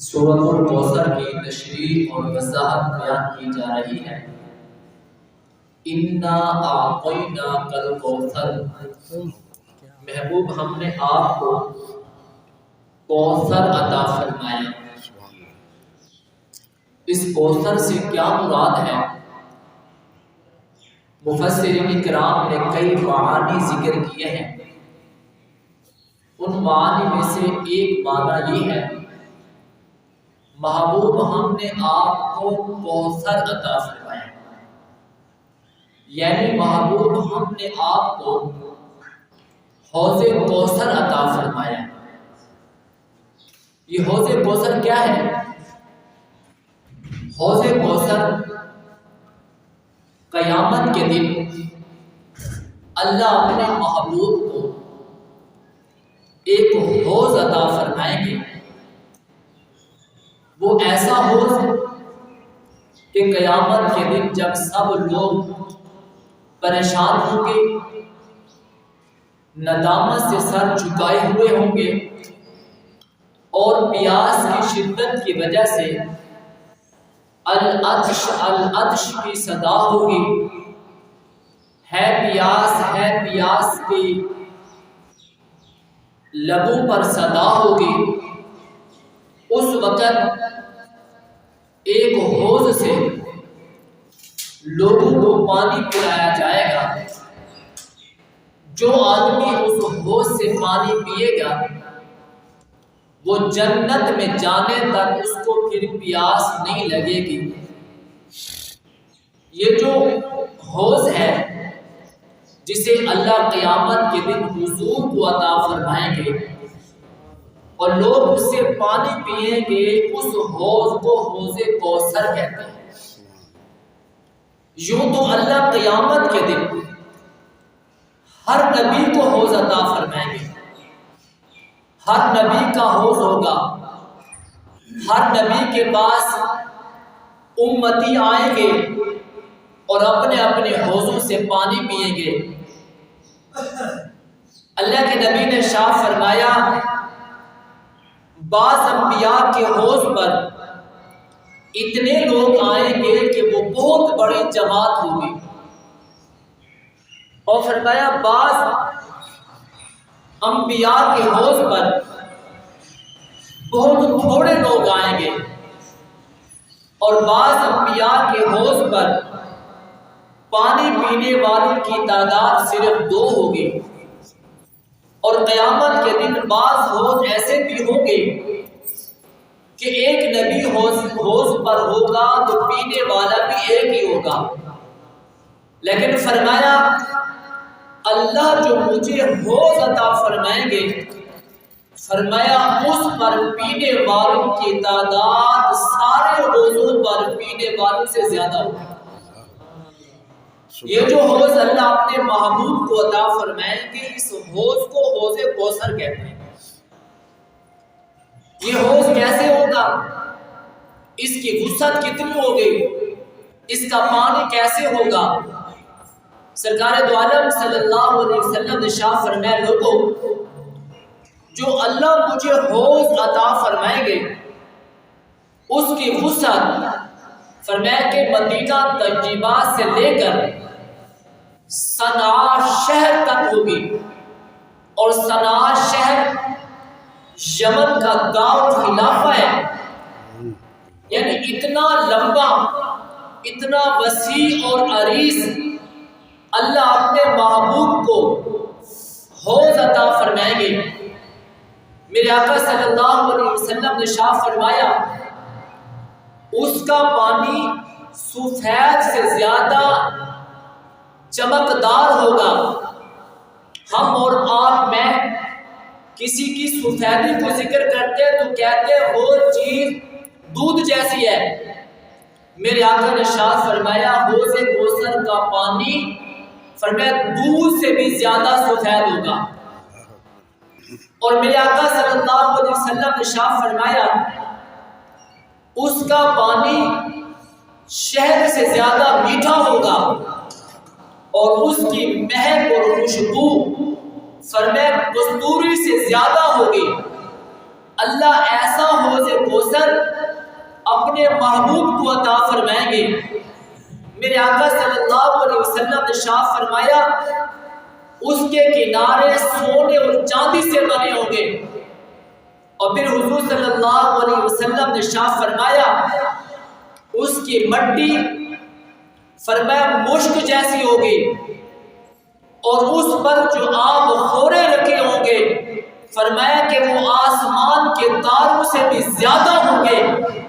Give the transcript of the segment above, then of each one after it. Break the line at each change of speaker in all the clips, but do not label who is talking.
سورۃ الکوثر کی تشریح اور وضاحت بیان کی جا رہی ہے۔ انا اعطیناک الکوثر، محبوب ہم نے آپ کو کوثر عطا فرمایا۔ اس کوثر سے کیا مراد ہے؟ مفسرین کرام نے کئی معانی ذکر کیے ہیں۔ ان معانی میں سے ایک معنی یہ ہے، محبوب ہم نے آپ کو کوثر عطا فرمایا، یعنی محبوب ہم نے آپ کو حوض کوثر عطا فرمایا۔ یہ حوض کوثر کیا ہے؟ حوض کوثر قیامت کے دن اللہ اپنے محبوب کو ایک حوض عطا فرمائیں گے۔ وہ ایسا حوض کہ قیامت کے دن جب سب لوگ پریشان ہوں گے، ندامت سے سر جھکائے ہوئے ہوں گے اور پیاس کی شدت کی وجہ سے العطش العطش کی صدا ہوگی، ہے پیاس کی لبوں پر صدا ہوگی۔ اس وقت ایک حوض سے لوگوں کو پانی پلایا جائے گا۔ جو آدمی اس حوض سے پانی پیے گا وہ جنت میں جانے تک اس کو پھر پیاس نہیں لگے گی۔ یہ جو حوض ہے جسے اللہ قیامت کے دن حضور کو عطا فرمائیں گے اور لوگ اس سے پانی پیئیں گے، اس حوض کو حوض کوثر کہتے ہیں۔ یوں تو اللہ قیامت کے دن ہر نبی کو حوض عطا فرمائیں گے، ہر نبی کا حوض ہوگا، ہر نبی کے پاس امتی آئیں گے اور اپنے اپنے حوضوں سے پانی پئیں گے۔ اللہ کے نبی نے ارشاد فرمایا، بعض انبیاء کے حوض پر اتنے لوگ آئیں گے کہ وہ بہت بڑی جماعت ہوگی، اور فرمایا بعض انبیاء کے حوض پر بہت تھوڑے لوگ آئیں گے، اور بعض انبیاء کے حوض پر پانی پینے والوں کی تعداد صرف 2 ہوگی، اور قیامت کے دن بعض حوض ایسے بھی ہوں گے کہ ایک نبی حوض پر ہوگا تو پینے والا بھی ایک ہی ہوگا، لیکن فرمایا اللہ جو مجھے حوض عطا فرمائیں گے، فرمایا اس پر پینے والوں کی تعداد سارے حوضوں پر پینے والوں سے زیادہ ہوگی۔ یہ جو حوض اللہ اپنے محبوب کو عطا فرمائیں گے، اس حوض کو حوض کوثر کہتے ہیں۔ یہ حوض کیسے ہوگا؟ اس کی وسعت کتنی ہوگی؟ اس کا پانی کیسے ہوگا؟ سرکار دو عالم صلی اللہ علیہ وسلم نے ارشاد فرمایا، لوگوں جو اللہ مجھے حوض عطا فرمائیں گے اس کی وسعت فرمایا کہ مدینہ طیبہ سے لے کر صنعاء شہر تک ہوگی، اور صنعاء شہر یمن کا دارالخلافہ ہے، یعنی اتنا لمبا، اتنا وسیع اور عریض اللہ اپنے محبوب کو حوض عطا فرمائیں گے۔ میرے آقا صلی اللہ علیہ وسلم نے ارشاد فرمایا، اس کا پانی سفید سے زیادہ چمکدار ہوگا۔ ہم اور آپ میں کسی کی سفیدی کو ذکر کرتے تو کہتے وہ چیز دودھ جیسی ہے۔ میرے آقا نے ارشاد فرمایا حوض کوثر کا پانی فرمایا دودھ سے بھی زیادہ سفید ہوگا، اور میرے آقا صلی اللہ علیہ وسلم نے ارشاد فرمایا اس کا پانی شہد سے زیادہ میٹھا ہوگا، اور اس کی مہک اور خوشبو فرمایا کستوری سے زیادہ ہوگی۔ اللہ ایسا حوض کوثر محبوب کو عطا فرمائیں گے۔ میرے آقا صلی اللہ علیہ وسلم نے ارشاد فرمایا اس کے کنارے سونے اور چاندی سے بنے ہوں گے، اور پھر حضور صلی اللہ علیہ وسلم نے ارشاد فرمایا اس کی مٹی فرمایا مشک جیسی ہوگی، اور اس پر جو آب خورے رکھے ہوں گے فرمایا کہ وہ آسمان کے تاروں سے بھی زیادہ ہوں گے،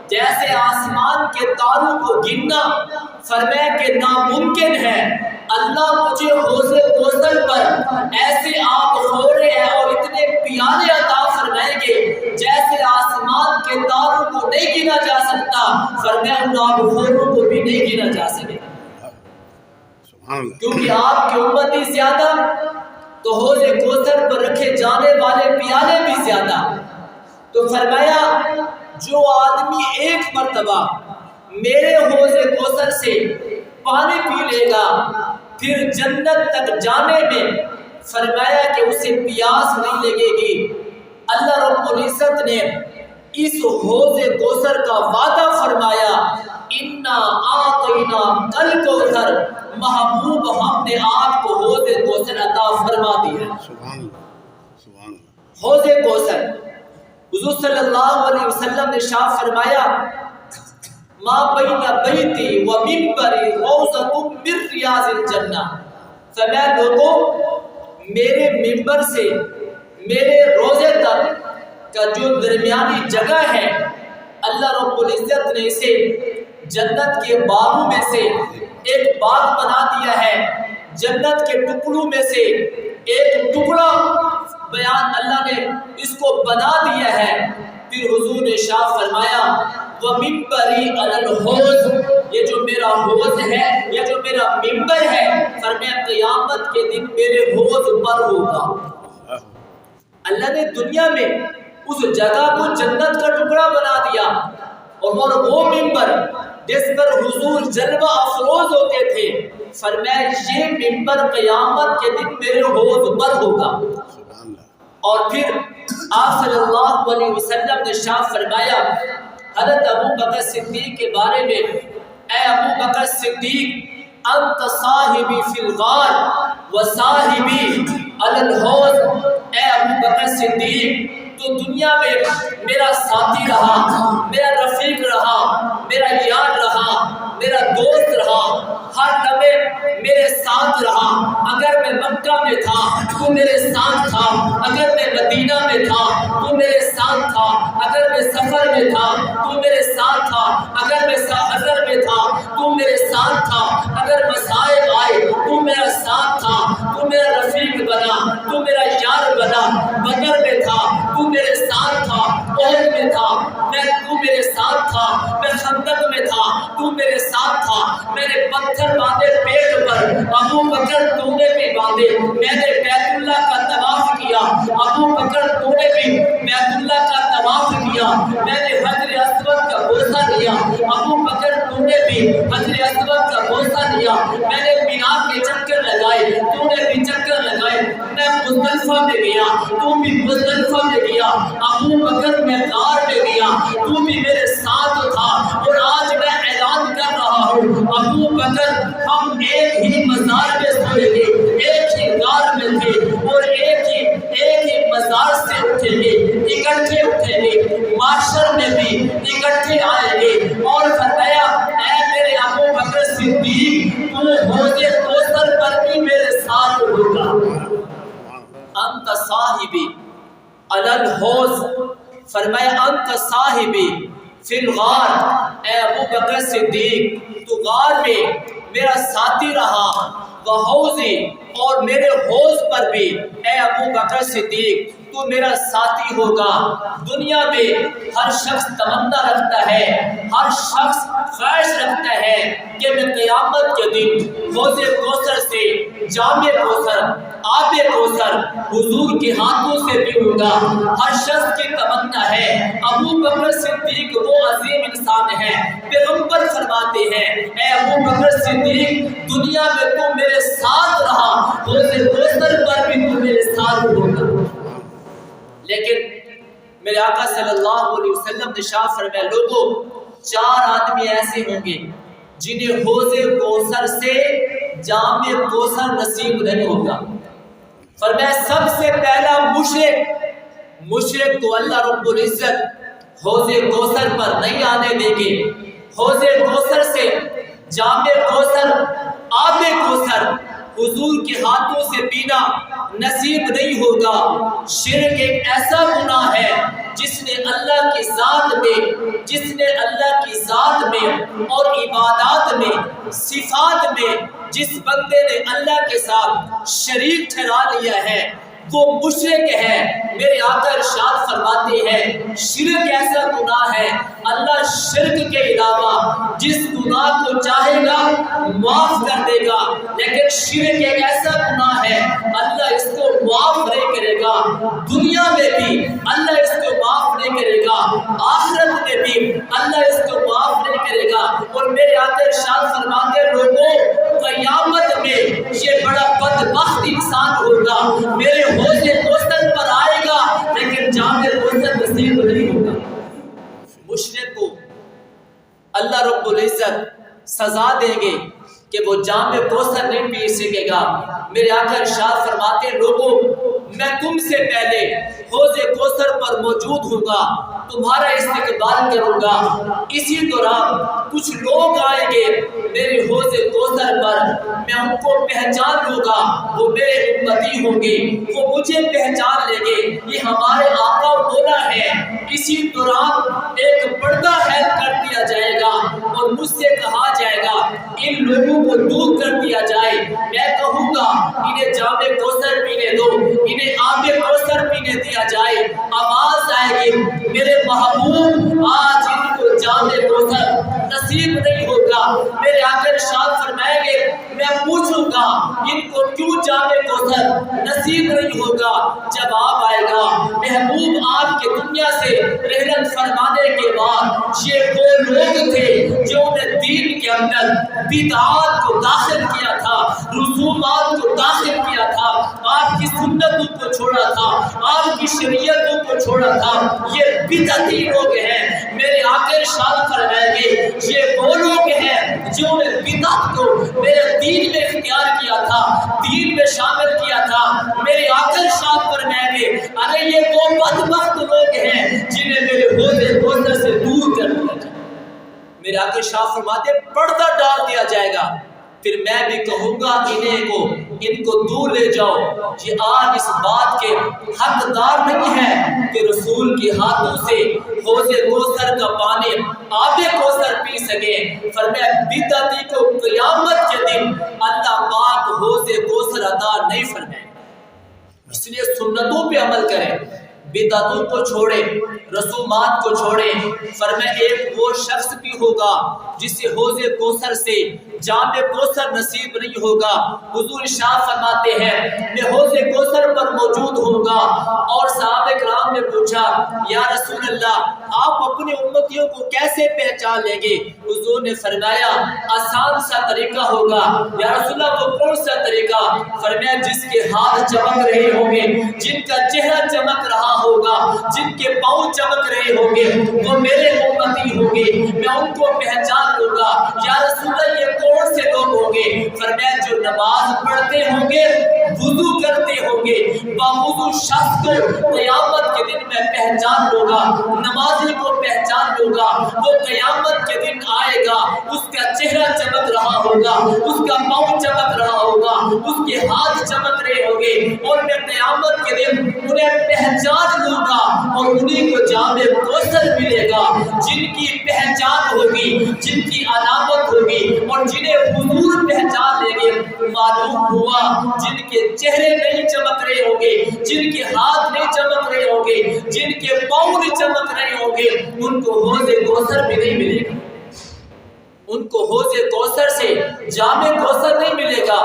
جیسے آسمان کے تاروں کو گننا فرمایا کہ ناممکن ہے۔ اللہ مجھے حوض کوثر پر ایسے آب خورے ہیں اور اتنے پیالے عطا فرمائیں گے جیسے آسمان کے تاروں کو نہیں گنا جا سکتا، فرمایا ان آب خوروں کو بھی نہیں گنا جا سکے، کیونکہ آپ کی امتی زیادہ تو حوض کوثر پر رکھے جانے والے پیالے بھی زیادہ۔ تو فرمایا جو آدمی ایک مرتبہ میرے حوض کوثر سے پانی پی لے گا پھر جنت تک جانے میں فرمایا کہ اسے پیاس نہیں لگے گی۔ اللہ رب العزت نے اس حوض کوثر کا وعدہ فرمایا انا اعطینا الکوثر، محبوب ہم نے آپ کو حوض کوثر عطا فرما دیا۔
سبحان اللہ سبحان اللہ۔
حوض کوثر حضور صلی اللہ علیہ وسلم نے ارشاد فرمایا ما بین بیتی و منبری روضۃ من ریاض الجنہ، فرمایا لوگوں میرے منبر سے میرے روضے تک کا جو درمیانی جگہ ہے اللہ رب العزت نے اسے جنت کے باغوں میں سے ایک باغ بنا دیا ہے، جنت کے ٹکڑوں میں سے ایک ٹکڑا بیان اللہ نے اس کو بنا دیا ہے۔ پھر حضور نے ارشاد فرمایا وَمِنْبَرِي عَلَى الْحَوْضِ، یہ جو میرا حوض ہے یہ جو میرا منبر ہے فرمایا قیامت کے دن میرے حوض پر ہوگا۔ اللہ نے دنیا میں اس جگہ کو جنت کا ٹکڑا بنا دیا، اور وہ منبر جس پر حضور جلوہ افروز ہوتے تھے فرمایا یہ منبر قیامت کے دن میرے حوض پر ہوگا۔ اور پھر آپ صلی اللہ علیہ وسلم نے ارشاد فرمایا حضرت ابو بکر صدیق کے بارے میں، اے ابو بکر صدیق انت صاحبی فی الغار و صاحبی علی الحوض، اے ابو بکر صدیق تو دنیا میں میرا ساتھی رہا، میرا رفیق رہا، میرا یار رہا، میرا دوست رہا، ہر لمحے میرے ساتھ رہا۔ اگر میں مکہ میں تھا تو میرے ساتھ تھا، اگر میں مدینہ میں تھا تو میرے ساتھ تھا، اگر میں سفر میں تھا تو میرے ساتھ تھا، اگر میں حضر میں تھا تو میرے ساتھ تھا، اگر مصائب آئے تو میرا ساتھ تھا، تو میرا رفیق بنا، تو میرا یار بنا۔ بدر میں تھا تو میرے ساتھ تھا، احد میں تھا تو میرے ساتھ تھا، میں خندق میں تھا تو میرے ساتھ تھا، میں نے پتھر باندھے پیٹ پر، ابو بکر تو نے بھی باندھے، میں نے بیت اللہ کا طواف کیا، ابو بکر تو نے بھی بیت اللہ کا طواف کیا، میں نے حجر اسود کا بوسہ لیا، ابو بکر تو نے بھی حجر اسود کا بوسہ لیا، میں نے مینا کے چکر لگائے تو نے بھی چکر لگائے، میں مزدلفہ میں گیا تو بھی مزدلفہ میں گیا، ابو بکر میں غار میں گیا تو بھی میرے ساتھ تھا، اور آج میں اعلان کر رہا ہوں ابو بکر ہم ایک ہی مزار میں سوئے گے، ایک ہی غار میں تھے اور ایک ہی مزار سے اٹھیں گے، اکٹھے اٹھیں گے، معاشر میں بھی اکٹھے آئیں گے۔ اور فرمایا اے میرے ابو بکر صدیق تو حوض کوثر پر بھی میرے ساتھ ہوگا۔ انت صاحبی علی الحوض، فرمایا انت صاحبی فی الغار، اے ابو بکر صدیق تو غار میں میرا ساتھی رہا، وہ حوضی اور میرے حوض پر بھی اے ابو بکر صدیق تو میرا ساتھی ہوگا۔ دنیا میں ہر شخص تمنا رکھتا ہے، ہر شخص خواہش رکھتا ہے کہ میں قیامت کے دن حوض کوثر سے جام کوثر آب کوثر حضور کے ہاتھوں سے پیوں گا۔ ہر شخص کی تمنا ہے۔ ابو بکر صدیق وہ عظیم انسان ہے، پیغمبر فرماتے ہیں اے ابو بکر صدیق دنیا میں تو میرے ساتھ رہا، حوض کوثر پر بھی تو میرے ساتھ ہوگا۔ لیکن میرے آقا صلی اللہ علیہ وسلم نے ارشاد فرمایا لوگوں 4 آدمی ایسے ہوں گے جنہیں حوض کوثر سے جام کوثر نصیب نہیں ہوگا۔ فرمایا سب سے پہلا مشرک کو اللہ رب العزت حوض کوثر پر نہیں آنے دیں گے۔ حوض کوثر سے جام کوثر، آب کوثر حضور کے ہاتھوں سے پینا نصیب نہیں ہوگا۔ شرک ایک ایسا گناہ ہے جس نے اللہ کی ذات میں اور عبادات میں، صفات میں جس بندے نے اللہ کے ساتھ شریک ٹھہرا لیا ہے وہ مشرک ہے۔ میرے آقا ارشاد فرماتے ہیں شرک ایسا گناہ ہے اللہ شرک کے علاوہ جس گناہ کو چاہے گا معاف کر دے گا، لیکن شرک ایک ایسا گناہ ہے اللہ اس کو معاف نہیں کرے گا۔ دنیا میں بھی اللہ اس کو معاف نہیں کرے گا، آخرت میں بھی اللہ اس کو معاف نہیں کرے گا۔ اور میرے آقا ارشاد فرماتے ہیں لوگوں قیامت میں یہ بڑا بدبخت انسان ہوگا، میرے حوض کوثر پر آئے گا لیکن جام کوثر نصیب نہیں ہوگا۔ مشرک کو اللہ رب العزت سزا دیں گے کہ وہ جام کوثر نہیں پی سکے گا۔ میرے آقا ارشاد فرماتے ہیں لوگوں میں تم سے پہلے حوض کوثر پر موجود ہوں گا، تمہارا استقبال کروں گا۔ اسی دوران کچھ لوگ آئیں گے میرے حوض کوثر پر، میں ان کو پہچان لوں گا، وہ میرے امتی ہوں گے، وہ مجھے پہچان لیں گے، یہ ہمارے آقا مولا ہے۔ اسی دوران ایک پردہ حائل کر دیا جائے گا اور مجھ سے کہا جائے گا ان لوگوں کو دور کر دیا جائے۔ میں کہوں گا انہیں جام کوثر پینے دو، انہیں آب کوثر پینے دیا جائے۔ آواز آئے گی میرے محبوب آج ان کو جام کوثر نصیب نہیں ہوگا۔ میرے آقا ارشاد فرمائیں گے میں پوچھوں گا ان کو کیوں جام کوثر نصیب نہیں ہوگا؟ جواب آئے گا محبوب آپ کے دنیا سے رحلت فرمانے کے بعد یہ وہ لوگ تھے جو نے دین کے اندر بدعات کو داخل کیا تھا، رسومات کو داخل کیا تھا، آپ کی سنتوں کو چھوڑا تھا، آپ کی شریعتوں کو چھوڑا تھا، یہ بدعتی لوگ ہیں۔ میرے آقا ارشاد فرمائیں گے یہ وہ لوگ ہیں جو نے بدعت کو میرے دین میں اختیار کیا تھا، دین میں شامل کیا تھا۔ میرے آقا ارشاد فرمائیں گے ارے یہ وہ بدبخت لوگ ہیں جنہیں میرے حوض کوثر سے دور کر دیا جائے۔ میرے آقا ارشاد فرماتے پردہ ڈال دیا جائے گا، پھر میں بھی کہوں گا ان کو دور لے جاؤ، یہ آج اس بات کے حقدار نہیں ہے کہ رسول کے ہاتھوں سے حوض کوثر کا پانی آب کوثر پی سکے۔ فرمایا بدعتی کو قیامت کے دن اللہ پاک حوض کوثر عطا نہیں فرمائے۔ اس لیے سنتوں پہ عمل کریں، بدعتوں کو چھوڑیں، رسومات کو چھوڑیں۔ فرمایا ایک وہ شخص بھی ہوگا جسے حوض کوثر سے جام کوثر نصیب نہیں ہوگا۔ حضور ارشاد فرماتے ہیں میں حوض کوثر پر موجود ہوں گا، اور صحابہ کرام نے پوچھا یا رسول اللہ آپ اپنے امتیوں کو کیسے پہچان لیں گے؟ حضور نے فرمایا آسان سا طریقہ ہوگا۔ یا رسول اللہ وہ کون سا طریقہ؟ فرمایا جس کے ہاتھ چمک رہے ہوں گے، جن کا چہرہ چمک رہا ہوگا، جن کے پاؤں چمک رہے ہوں گے وہ میرے امتی ہوں گے، میں ان کو پہچان لوں گا۔ یا رسول اللہ یہ کون سے لوگ ہوں گے؟ فرمایا جو نماز پڑھتے ہوں گے، وضو کرتے ہوں گے، باوضو شخص کو قیامت کے دن میں پہچان لوں گا، نمازی کو پہچان لوں گا۔ وہ قیامت کے دن آئے گا، اس کا چہرہ چمک رہا ہوگا، اس کا پاؤں چمک رہا ہوگا، اس کے ہاتھ چمک رہے ہوں گے، اور میں قیامت کے دن انہیں پہچان لوں گا اور انہیں کو جام کوثر ملے گا۔ جن کی پہچان ہوگی، جن کی علامت ہوگی اور جنہیں حضور پہچان لیں گے، معلوم ہوا جن کے چہرے نہیں چمک رہے ہوں گے، جن کے ہاتھ نہیں چمک رہے ہوں گے، جن کے پاؤں نہیں چمک رہے ہوں گے، ان کو حوض کوثر بھی نہیں ملے گا، ان کو حوض کوثر سے جام کوثر نہیں ملے گا،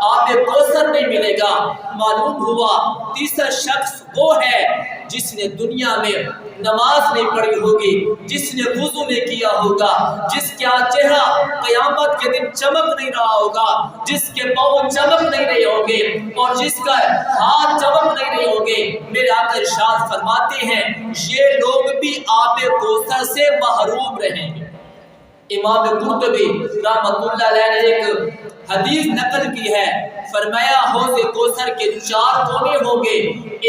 آب کوثر نہیں ملے گا۔ معلوم ہوا تیسرا شخص وہ ہے جس نے دنیا میں نماز نہیں پڑھی ہوگی، جس نے وضو نہیں کیا ہوگا، جس کا چہرہ قیامت کے دن چمک نہیں رہا ہوگا، جس کے پاؤں چمک نہیں رہے ہوں گے اور جس کا ہاتھ چمک نہیں رہے ہوں گے۔ میرے آقا ارشاد فرماتے ہیں یہ لوگ بھی آب کوثر سے محروم رہیں گے۔ امام قرطبی رحمۃ اللہ علیہ نے ایک حدیث نقل کی ہے، فرمایا حوض کوثر کے 4 کونے ہوں گے،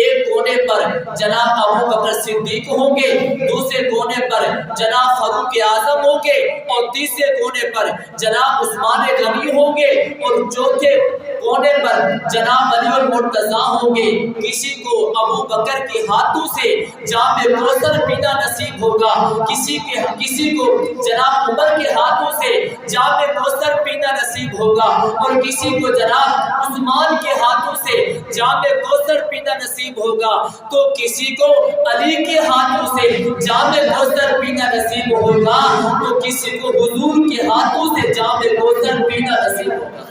ایک کونے پر جناب ابو بکر صدیق ہوں گے، دوسرے کونے پر جناب فاروق اعظم ہوں گے، اور تیسرے کونے پر جناب عثمان غنی ہوں گے، اور چوتھے کونے پر جناب علی المرتضیٰ ہوں گے۔ کسی کو ابو بکر کے ہاتھوں سے جام کوثر پینا نصیب ہوگا، کسی کو جناب عمر کے ہاتھوں سے جام کوثر پینا نصیب ہوگا، اور کسی کو جناب عثمان کے ہاتھوں سے جام کوثر پینا نصیب ہوگا، تو کسی کو علی کے ہاتھوں سے جام کوثر پینا نصیب ہوگا، تو کسی کو حضور کے ہاتھوں سے جام کوثر پینا نصیب ہوگا۔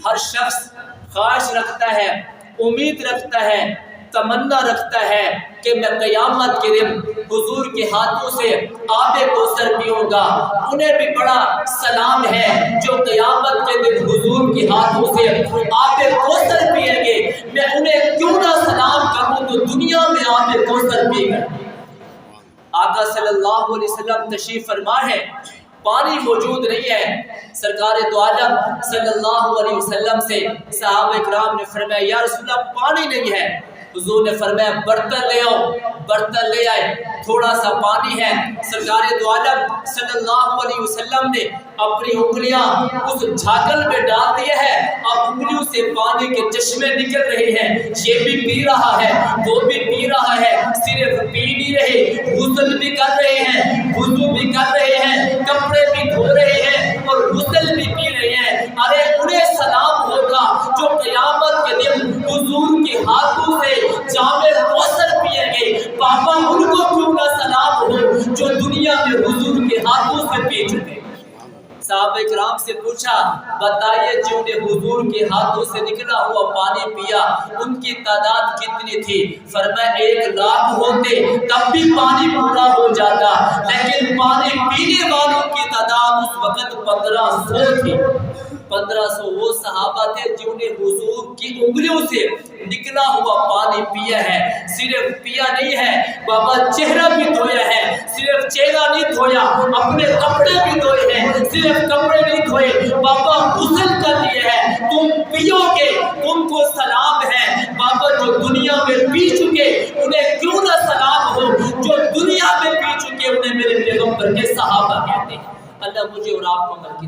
ہر شخص خواہش رکھتا ہے، امید رکھتا ہے، تمنا رکھتا ہے کہ میں قیامت کے دن حضور کے ہاتھوں سے آب کوثر پیوں گا۔ انہیں بھی بڑا سلام ہے جو قیامت کے دن حضور کے ہاتھوں سے آب کوثر پیئیں گے۔ میں انہیں کیوں نہ سلام کروں تو دنیا میں آب کوثر پی گئے۔ آقا صلی اللہ علیہ وسلم تشریف فرما ہے، پانی موجود نہیں ہے۔ سرکار دو عالم صلی اللہ علیہ وسلم سے صحابہ اکرام نے فرمایا یا رسول اللہ پانی نہیں ہے۔ حضور نے فرمایا برتن لے آؤ، برتن لے آئے، تھوڑا سا پانی ہے۔ سرکار دو عالم صلی اللہ علیہ وسلم نے اپنی انگلیاں اس جھاگل میں ڈال دیا ہے، اب انگلیوں سے پانی کے چشمے نکل رہے ہیں، یہ بھی پی رہا ہے، وہ بھی پی رہا ہے، صرف پی نہیں رہے، غسل بھی کر رہے ہیں، وضو بھی کر رہے ہیں، کپڑے بھی دھو رہے ہیں اور غسل بھی پی رہے ہیں۔ ارے انہیں سلام ہوگا جو قیامت کے دن حضور کے ہاتھوں سے جام کوثر پیئیں گے۔ پاپا ان کو کیوں نہ سلام ہو جو دنیا میں حضور کے ہاتھوں سے پی چکے۔ صحابہ کرام سے پوچھا بتائیے جنہوں نے حضور کے ہاتھوں سے نکلا ہوا پانی پیا ان کی تعداد کتنی تھی؟ فرمایا 1,00,000 ہوتے تب بھی پانی پورا ہو جاتا، لیکن پانی پینے والوں کی تعداد اس وقت 1500 تھی۔ 1500 وہ صحابہ تھے جنہوں نے حضور کی انگلیوں سے نکلا ہوا پانی پیا ہے۔ صرف پیا نہیں ہے بابا، چہرہ بھی دھویا ہے، صرف چہرہ نہیں دھویا، اپنے کپڑے بھی دھوئے ہیں، صرف کپڑے نہیں دھوئے بابا، غسل کر لیے ہیں۔ تم پیو گے، تم کو سلام ہے بابا، جو دنیا میں پی چکے انہیں کیوں نہ سلام ہو، جو دنیا میں پی چکے انہیں میرے پیغمبر کے صحابہ کہتے ہیں۔ اللہ مجھے اور آپ کو عمل کی